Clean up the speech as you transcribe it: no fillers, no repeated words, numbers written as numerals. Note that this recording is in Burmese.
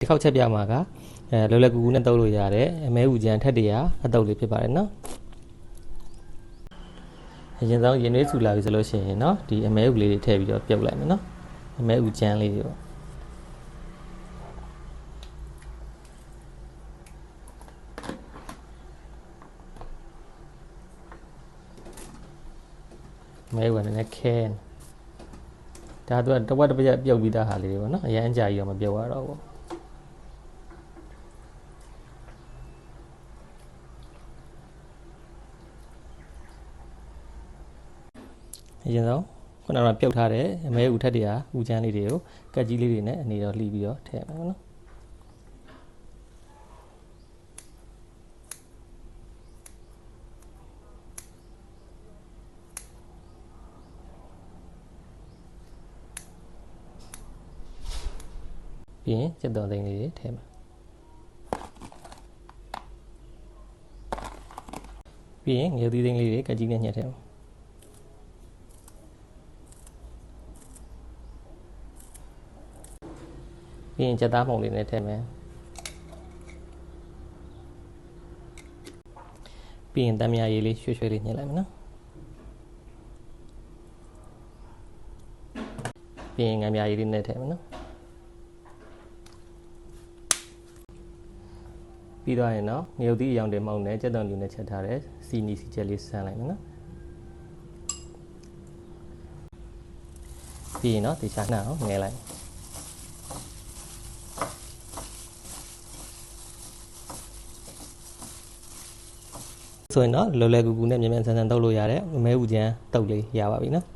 ဒီခောက်ချက်ပြမှာကလောလောကူကူနဲ့တုပ်လို့ရတယ်အမဲဥကြံထက်တရာအတုပ်လေးဖြစ်ပါတယ်နော်အရင်ဆုံးရင်နွေးဆူလာပြီဆိုလို့ရှိရင်နော်ဒီအမဲဥလေးတွေထည့်ပြီးတော့ပြုတ်လိုက်မယ်နော်အမဲဥကြံလေးတွေပေါ့မဲဥကလည်းခဲဒါတော့တဝက်တစ်ပြက်ပြုတ်ပြီးသားဟာလေးတွေပေါ့နော်အရင်အကြာကြီးတော့မပြုတ်ရတော့ဘူးအရင်ဆုံးခုနကပြုတ်ထားတဲ့အမဲဥထက်တရာဥချမ်းလေးတွေကိုကက်ကြီးလေးတွေနဲ့အနေတော့လှီးပြီးတော့ထည့်မယ်နော်ပြီးရင်စက်တော်သိန်းလေးတွေထည့်မယ်ပြီးရင်ငယ်သီးသိန်းလေးတွေကက်ကြီးနဲ့ညှက်ထည့်မယ်ပြီးရင်ကြက်သားမှုန်လေးနဲ့ထည့်မယ်ပြီးရင်တမ်းမြရည်လေးရွှေလေးညှက်လိုက်မယ်နော်ပြီးရင်ငမ်းမြရည်လေးနဲ့ထည့်မယ်နော်ပြီးတော့ရင်တော့ငရုတ်သီးအရောင်တင်မှုန်နဲ့ကြက်သွန်လူနဲ့ချက်ထားတဲ့စီနီစီချက်လေးဆန်းလိုက်မယ်နော်ပြီးရင်တော့တေချာနှောက်ငဲလိုက်ဆိုရင်တော့လောလောကူကူနဲ့မြန်မြန်ဆန်ဆန်တုပ်လို့ရတဲ့အမဲဥကြံတုပ်လေးရပါပြီနော်